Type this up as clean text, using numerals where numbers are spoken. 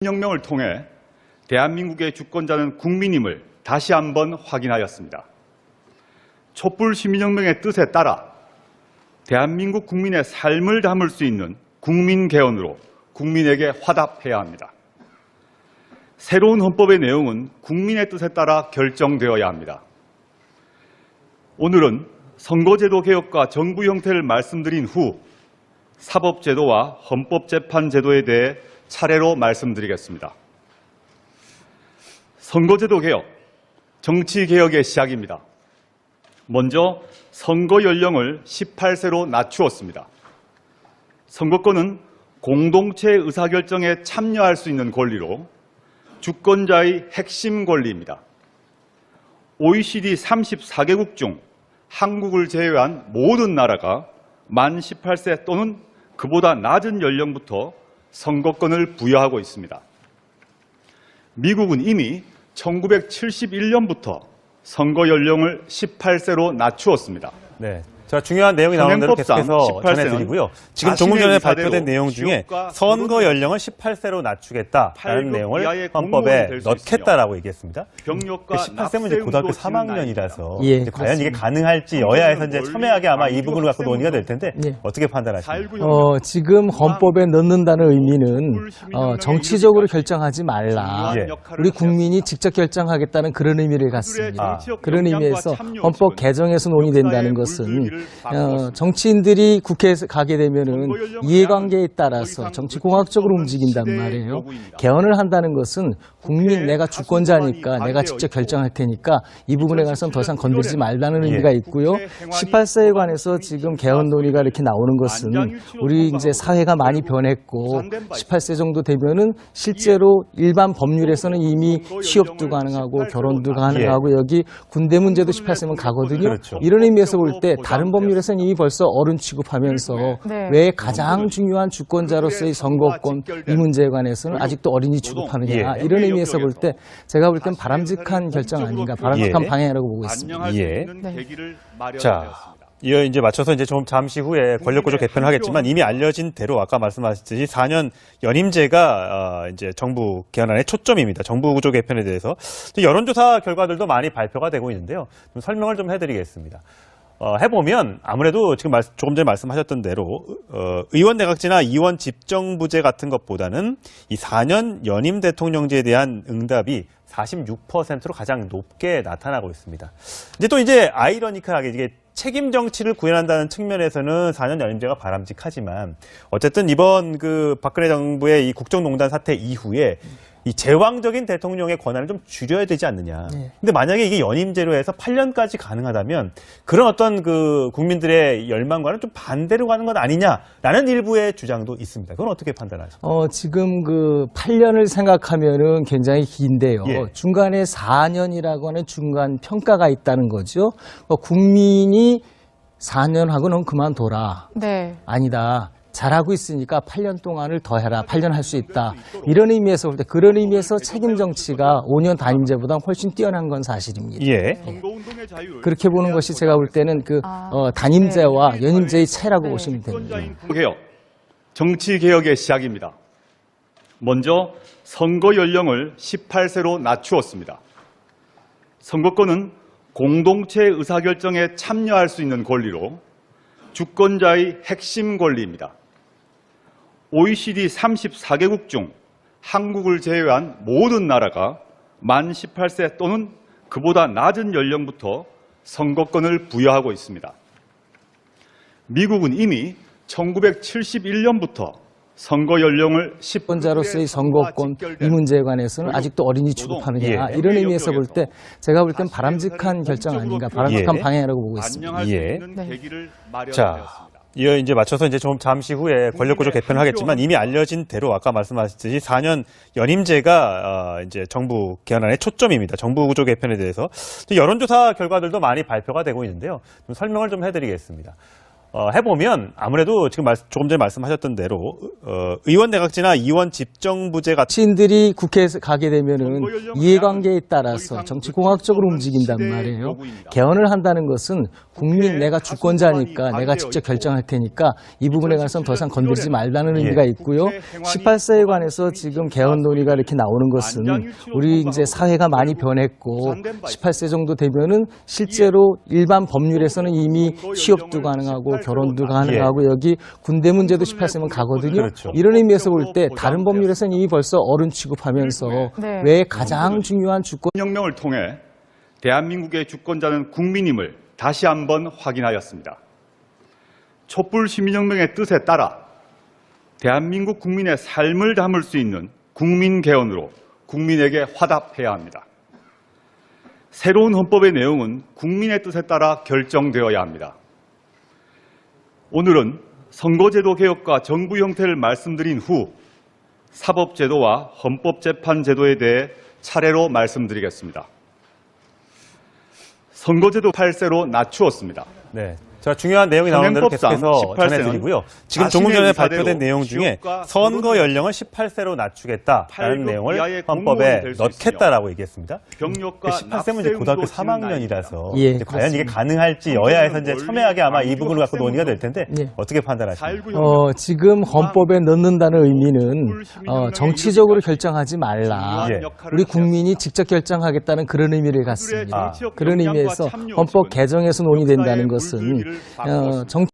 혁명을 통해 대한민국의 주권자는 국민임을 다시 한번 확인하였습니다. 촛불 시민혁명의 뜻에 따라 대한민국 국민의 삶을 담을 수 있는 국민개헌으로 국민에게 화답해야 합니다. 새로운 헌법의 내용은 국민의 뜻에 따라 결정되어야 합니다. 오늘은 선거제도 개혁과 정부 형태를 말씀드린 후 사법제도와 헌법재판제도에 대해 차례로 말씀드리겠습니다. 선거제도 개혁, 정치개혁의 시작입니다. 먼저 선거 연령을 18세로 낮추었습니다. 선거권은 공동체 의사결정에 참여할 수 있는 권리로 주권자의 핵심 권리입니다. OECD 34개국 중 한국을 제외한 모든 나라가 만 18세 또는 그보다 낮은 연령부터 선거권을 부여하고 있습니다. 미국은 이미 1971년부터 선거 연령을 18세로 낮추었습니다. 예, 과연 이게 가능할지 여야에서 이제 첨예하게 아마 이 부분을 갖고 논의가 될 텐데 어떻게 판단하십니까? 지금 헌법에 넣는다는 의미는 정치적으로 결정하지 말라. 우리 국민이 직접 결정하겠다는 그런 의미를 갖습니다. 그런 의미에서 헌법 개정에서 논의된다는 것은 정치인들이 국회에 가게 되면은 이해관계에 따라서 정치공학적으로 움직인단 말이에요. 개헌을 한다는 것은 국민, 내가 주권자니까 내가 직접 결정할 테니까 이 부분에 관해서는 더 이상 건드리지 말라는 의미가 있고요. 18세에 관해서 지금 개헌 논의가 이렇게 나오는 것은 우리 이제 사회가 많이 변했고 18세 정도 되면은 실제로 일반 법률에서는 이미 취업도 가능하고 결혼도 가능하고 여기 군대 문제도 18세면 가거든요. 이런 의미에서 볼 때 다른 법률에서는 이미 벌써 어른 취급하면서 왜 가장 중요한 주권자로서의 선거권 이 문제에 관해서는 아직도 어린이 취급하느냐 이런 의미에서 볼 때 제가 볼 땐 바람직한 결정 아닌가, 바람직한 방향이라고 보고 있습니다. 자, 이어 이제 맞춰서 이제 좀 잠시 후에 권력구조 개편을 하겠지만 이미 알려진 대로 아까 말씀하셨듯이 4년 연임제가 이제 정부 개헌안의 초점입니다. 정부 구조 개편에 대해서 여론조사 결과들도 많이 발표가 되고 있는데요. 좀 설명을 좀 해드리겠습니다. 해보면 아무래도 지금 조금 전에 말씀하셨던 대로 의원 내각제나 의원 집정부제 같은 것보다는 이 4년 연임 대통령제에 대한 응답이 46%로 가장 높게 나타나고 있습니다. 이제 또 이제 아이러니컬하게 이게 책임 정치를 구현한다는 측면에서는 4년 연임제가 바람직하지만 어쨌든 이번 그 박근혜 정부의 이 국정농단 사태 이후에 이 제왕적인 대통령의 권한을 좀 줄여야 되지 않느냐. 근데 만약에 이게 연임제로 해서 8년까지 가능하다면 그런 어떤 그 국민들의 열망과는 좀 반대로 가는 것 아니냐라는 일부의 주장도 있습니다. 그건 어떻게 판단하십니까? 지금 그 8년을 생각하면은 굉장히 긴데요. 중간에 4년이라고 하는 중간 평가가 있다는 거죠. 국민이 4년 하고는 그만둬라. 아니다. 잘하고 있으니까 8년 동안을 더 해라. 8년 할 수 있다. 이런 의미에서 볼 때 그런 의미에서 책임 정치가 5년 단임제보다 훨씬 뛰어난 건 사실입니다. 그렇게 보는 것이 제가 볼 때는 그 단임제와 연임제의 차이라고 보시면 됩니다. 개혁, 정치개혁의 시작입니다. 먼저 선거 연령을 18세로 낮추었습니다. 선거권은 공동체 의사결정에 참여할 수 있는 권리로 주권자의 핵심 권리입니다. OECD 34개국 중 한국을 제외한 모든 나라가 만 18세 또는 그보다 낮은 연령부터 선거권을 부여하고 있습니다. 미국은 이미 1971년부터 선거 연령을 주권자로서의 선거권 이 문제에 관해서는 아직도 어린이 취급하느냐 이런 의미에서 볼 때 제가 볼 땐 바람직한 결정 아닌가, 바람직한 방향이라고 보고 있습니다. 자, 이어 이제 맞춰서 이제 좀 잠시 후에 권력구조 개편을 하겠지만 이미 알려진 대로 아까 말씀하셨듯이 4년 연임제가 이제 정부 개헌안의 초점입니다. 정부 구조 개편에 대해서 여론조사 결과들도 많이 발표가 되고 있는데요. 좀 설명을 좀 해드리겠습니다. 해보면 아무래도 지금 조금 전에 말씀하셨던 대로 의원 내각제나 의원 집정부제 같은 정치인들이 국회에 가게 되면은 이해관계에 따라서 정치공학적으로 움직인단 말이에요. 개헌을 한다는 것은 국민 내가 주권자니까 내가 직접 결정할 테니까 이 부분에 관해서는 더 이상 건드리지 말라는 의미가 있고요. 18세에 관해서 지금 개헌 논의가 이렇게 나오는 것은 우리 이제 사회가 많이 변했고 18세 정도 되면은 실제로 일반 법률에서는 이미 취업도 가능하고 결혼도 가능하고 여기 군대 문제도 18세면 가거든요. 그렇죠. 이런 의미에서 볼 때 다른 법률에서는 이미 벌써 어른 취급하면서 왜 가장 중요한 주권 혁명을 통해 대한민국의 주권자는 국민임을 다시 한번 확인하였습니다. 촛불 시민혁명의 뜻에 따라 대한민국 국민의 삶을 담을 수 있는 국민 개헌으로 국민에게 화답해야 합니다. 새로운 헌법의 내용은 국민의 뜻에 따라 결정되어야 합니다. 오늘은 선거제도 개혁과 정부 형태를 말씀드린 후 사법제도와 헌법재판제도에 대해 차례로 말씀드리겠습니다. 선거제도 18세로 낮추었습니다. 네. 자, 중요한 내용이 나오는 대로 계속해서 전해드리고요. 지금 조금 전에 발표된 내용 중에 선거 연령을 18세로 낮추겠다라는 내용을 헌법에 넣겠다라고 얘기했습니다. 18세면 이제 고등학교 3학년이라서 예, 과연 이게 가능할지 여야에서 이제 첨예하게 아마 이 부분을 갖고 논의가 될 텐데 어떻게 판단하십니까? 지금 헌법에 넣는다는 의미는 정치적으로 결정하지 말라. 우리 국민이 직접 결정하겠다는 그런 의미를 갖습니다. 그런 의미에서 헌법 개정에서 논의된다는 것은